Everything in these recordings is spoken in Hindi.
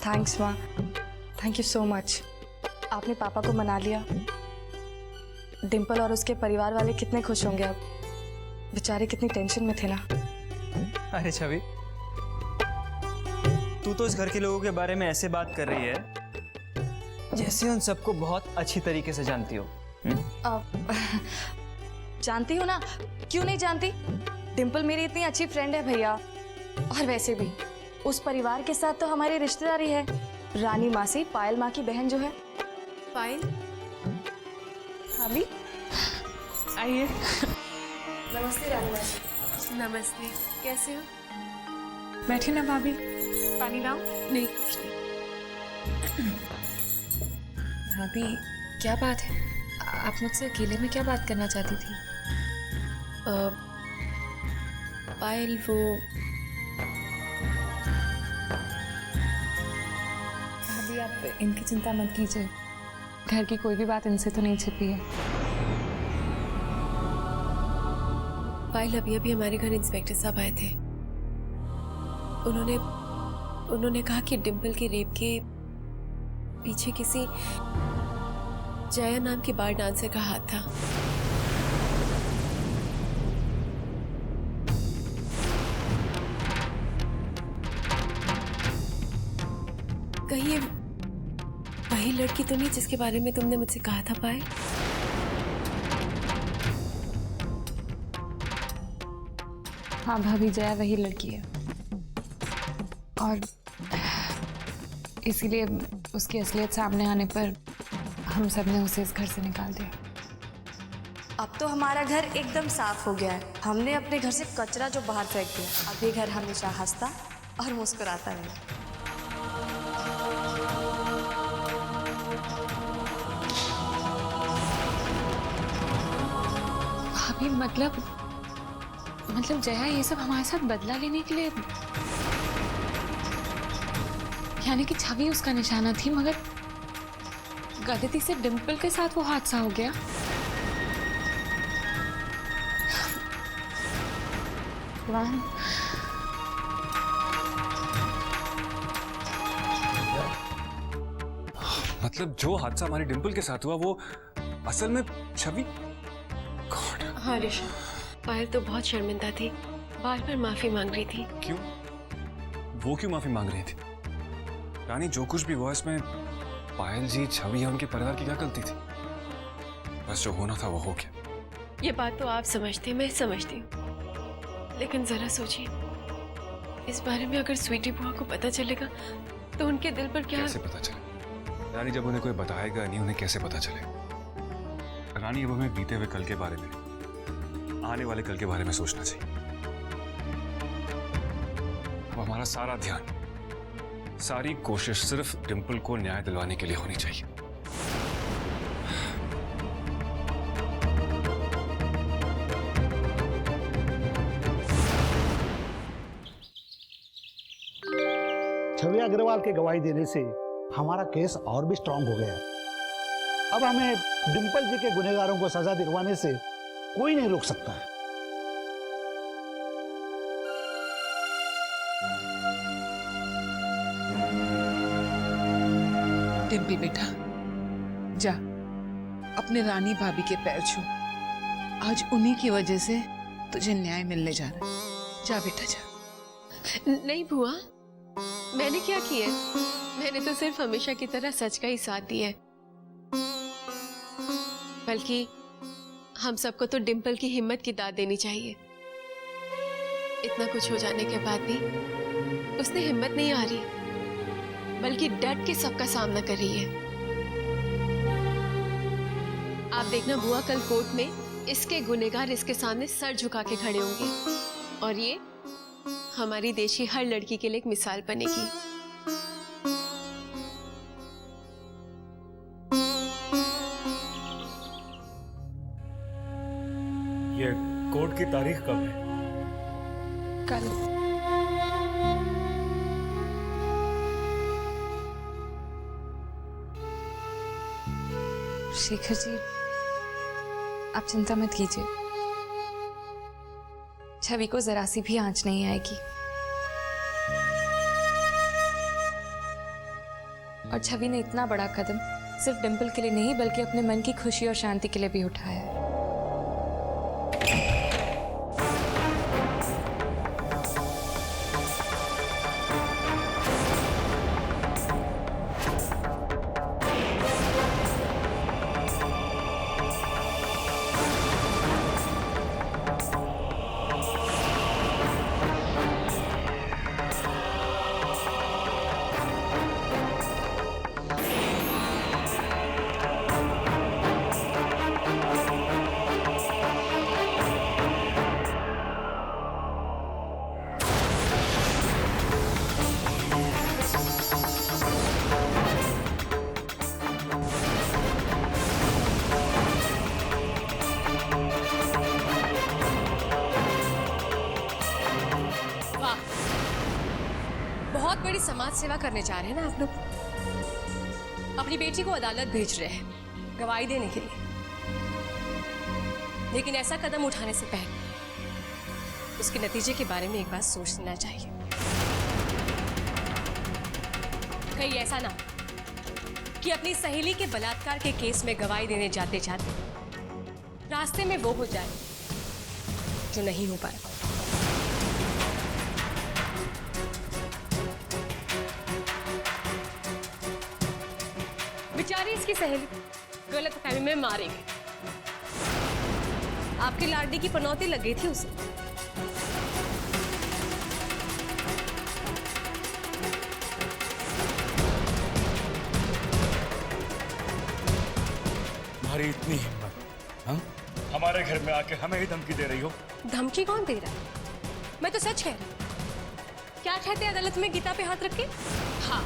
थैंक्स माँ, थैंक यू सो मच। आपने पापा को मना लिया। डिम्पल और उसके परिवार वाले कितने खुश होंगे अब। बेचारे कितनी टेंशन में थे ना। अरे छवि, तू तो इस घर के लोगों के बारे में ऐसे बात कर रही है जैसे उन सबको बहुत अच्छी तरीके से जानती हो। जानती हो ना, क्यों नहीं जानती। डिम्पल मेरी इतनी अच्छी फ्रेंड है भैया। और वैसे भी उस परिवार के साथ तो हमारी रिश्तेदारी है। रानी मासी, पायल माँ की बहन जो है। पायल, भाभी आइए। नमस्ते रानी मासी। नमस्ते, कैसे हो? बैठिए ना भाभी, पानी लाओ। नहीं, कुछ नहीं। भाभी, क्या बात है? आप मुझसे अकेले में क्या बात करना चाहती थी? पायल, वो भाभी आप इनकी चिंता मत कीजिए। घर की कोई भी बात इनसे तो नहीं छिपी है। पायल, अभी अभी हमारे घर इंस्पेक्टर साहब आए थे। उन्होंने कहा कि डिम्पल के रेप के पीछे किसी जया नाम की बार डांसर का हाथ था। कहीं ये वही लड़की तो नहीं जिसके बारे में तुमने मुझसे कहा था पायल? हाँ भाभी, जया वही लड़की है और इसीलिए उसकी असलियत सामने आने पर हम सब ने उसे इस घर से निकाल दिया। अब तो हमारा घर एकदम साफ हो गया है। हमने अपने घर से कचरा जो बाहर फेंक दिया। अब ये घर हमेशा हंसता और मुस्कुराता रहे। भाभी मतलब जया ये सब हमारे साथ बदला लेने के लिए, यानी कि छवि उसका निशाना थी, मगर गलती से डिम्पल के साथ वो हादसा हो गया। भगवान, मतलब जो हादसा हमारी डिम्पल के साथ हुआ वो असल में छवि। हाँ ऋषि, पायल तो बहुत शर्मिंदा थी, बार बार माफी मांग रही थी। क्यों? वो क्यों माफी मांग रही थी? रानी, जो कुछ भी हुआ इसमें पायल जी, छवि या उनके परिवार की क्या गलती थी? बस जो होना था वो हो गया। ये बात तो आप समझते, मैं समझती हूँ, लेकिन जरा सोचिए, इस बारे में अगर स्वीटी बुआ को पता चलेगा तो उनके दिल पर क्या? कैसे पता चले? रानी, जब उन्हें कोई बताएगा नहीं, उन्हें कैसे पता चलेगा? रानी, अब हमें बीते हुए कल के बारे में, आने वाले कल के बारे में सोचना चाहिए। अब हमारा सारा ध्यान, सारी कोशिश सिर्फ डिम्पल को न्याय दिलवाने के लिए होनी चाहिए। छवि अग्रवाल के गवाही देने से हमारा केस और भी स्ट्रांग हो गया है। अब हमें डिम्पल जी के गुनहगारों को सजा दिलवाने से कोई नहीं रोक सकता है। डिम्पी बेटा, जा अपने रानी भाभी के पैर छू। आज उन्हीं की वजह से तुझे न्याय मिलने जा रहा है। जा बेटा जा। नहीं बुआ, मैंने क्या किया? मैंने तो सिर्फ हमेशा की तरह सच का ही साथ दिया है। बल्कि हम सबको तो डिम्पल की हिम्मत की दाद देनी चाहिए। इतना कुछ हो जाने के बाद भी उसने हिम्मत नहीं हारी, बल्कि डट के सबका सामना कर रही है। आप देखना बुआ, कल कोर्ट में इसके गुनहगार इसके सामने सर झुका के खड़े होंगे और ये हमारी देश की हर लड़की के लिए एक मिसाल बनेगी। ये कोर्ट की तारीख कब है? कल। शेखर जी, आप चिंता मत कीजिए, छवि को जरा सी भी आंच नहीं आएगी। और छवि ने इतना बड़ा कदम सिर्फ डिम्पल के लिए नहीं बल्कि अपने मन की खुशी और शांति के लिए भी उठाया है। बहुत बड़ी समाज सेवा करने जा रहे हैं ना आप लोग। अपनी बेटी को अदालत भेज रहे हैं गवाही देने के लिए, लेकिन ऐसा कदम उठाने से पहले उसके नतीजे के बारे में एक बार सोच लेना चाहिए। कहीं ऐसा ना कि अपनी सहेली के बलात्कार के केस में गवाही देने जाते जाते रास्ते में वो हो जाए जो नहीं हो पाए। बेचारी इसकी सहेली गलत फहमी में मारी गई। आपकी लाडली की पनौती लग गई थी उसे। तुम्हारी इतनी हिम्मत, हाँ? हमारे घर में आके हमें ही धमकी दे रही हो। धमकी कौन दे रहा है? मैं तो सच कह रही हूं। क्या कहते हैं अदालत में गीता पे हाथ रख के? हाँ,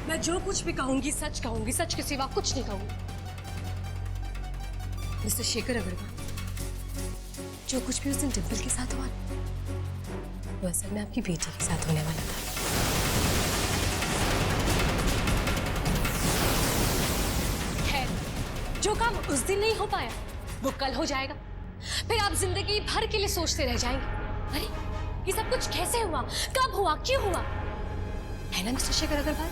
मैं जो कुछ भी कहूंगी, सच के सिवा कुछ नहीं कहूंगी। मिस्टर शेखर अग्रवाल, जो कुछ भी उस दिन डिम्पल के साथ हुआ वो असल में आपकी बेटी के साथ होने वाला था। खैर, जो काम उस दिन नहीं हो पाया वो कल हो जाएगा। फिर आप जिंदगी भर के लिए सोचते रह जाएंगे, अरे ये सब कुछ कैसे हुआ, कब हुआ, क्यों हुआ, है ना मिस्टर शेखर अग्रवाल?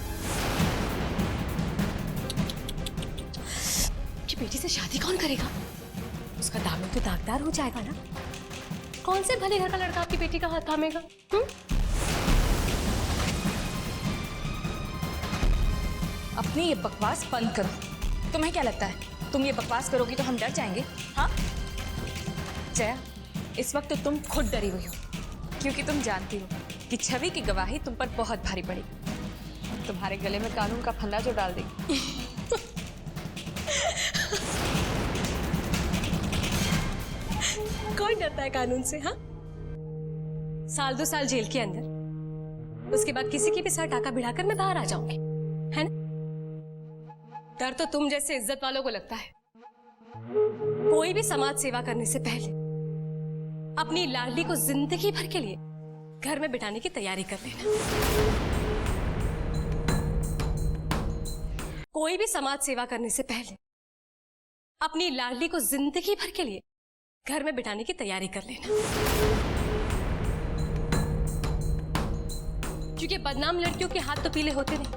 कि बेटी से शादी कौन करेगा? उसका दामन तो दागदार हो जाएगा ना। कौन से भले घर का लड़का आपकी बेटी का हाथ थामेगा? अपनी ये बकवास बंद करो। तुम्हें क्या लगता है तुम ये बकवास करोगी तो हम डर जाएंगे? हाँ जया, इस वक्त तो तुम खुद डरी हुई हो, क्योंकि तुम जानती हो कि छवि की गवाही तुम पर बहुत भारी पड़ेगी। तुम्हारे गले में कानून का फंदा जो डाल देगी। कौन डरता है कानून से? हाँ, साल 2 साल जेल के अंदर, उसके बाद किसी की भी सर टाका भिड़ाकर मैं बाहर आ जाऊंगी, है ना? डर तो तुम जैसे इज्जत वालों को लगता है। कोई भी समाज सेवा करने से पहले अपनी लाडली को जिंदगी भर के लिए घर में बिठाने की तैयारी कर लेना। कोई भी समाज सेवा करने से पहले अपनी लाडली को जिंदगी भर के लिए घर में बिठाने की तैयारी कर लेना, क्योंकि बदनाम लड़कियों के हाथ तो पीले होते नहीं।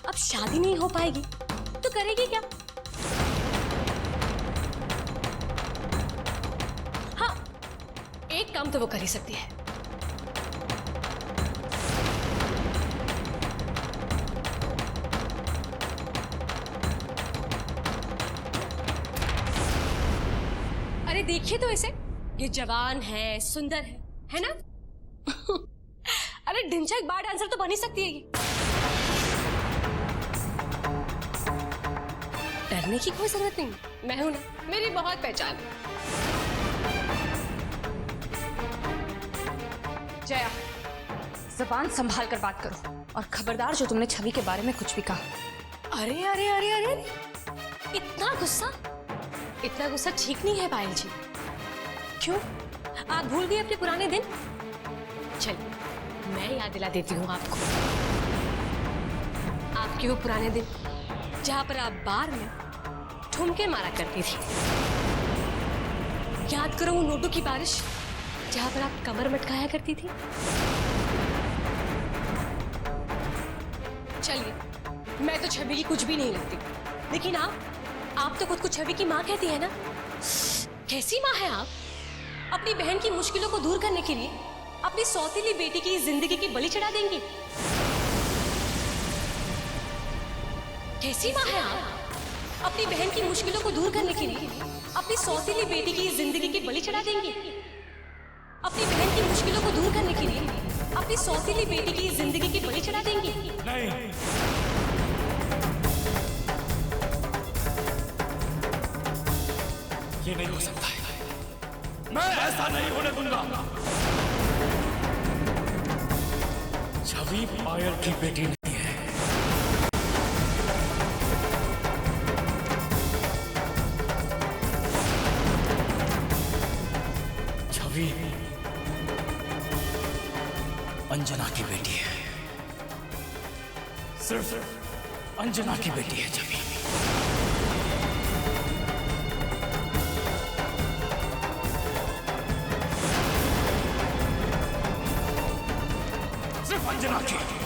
अब शादी नहीं हो पाएगी तो करेगी क्या? हाँ, एक काम तो वो कर ही सकती है। अरे देखिए तो इसे, ये जवान है, सुंदर है ना? अरे ढिंचा एक बार डांसर तो बन ही सकती है ये। डरने की कोई जरूरत नहीं, मैं हूं ना, मेरी बहुत पहचान है। जया, ज़बान संभाल कर बात करो और खबरदार जो तुमने छवि के बारे में कुछ भी कहा। अरे अरे अरे अरे अरे, इतना गुस्सा ठीक नहीं है पायल जी। क्यों, आप भूल गए अपने पुराने दिन? चलिए मैं याद दिला देती हूँ आपको, आपके वो पुराने दिन जहां पर आप बार में ठुमके मारा करती थी। याद करो वो नोटों की बारिश जहां पर आप कमर मटकाया करती थी। चलिए मैं तो छवि की कुछ भी नहीं लगती, लेकिन आप तो खुद को छवि की माँ कहती है ना। कैसी माँ है आप? अपनी बहन की मुश्किलों को दूर करने के लिए अपनी सौतेली बेटी की जिंदगी की बलि चढ़ा देंगी। कैसी माँ है आप? अपनी बहन की मुश्किलों को दूर करने के लिए अपनी सौतेली बेटी की जिंदगी की बलि चढ़ा देंगी। अपनी बहन की मुश्किलों को दूर करने के लिए अपनी सौतेली बेटी की जिंदगी की बलि चढ़ा देंगी। नहीं, ये नहीं हो सकता है। मैं ऐसा नहीं होने दूंगा। छवि पायल की बेटी नहीं है। छवि अंजना की बेटी है। सिर्फ अंजना की बेटी है छवि। सिर्फ अंजना की।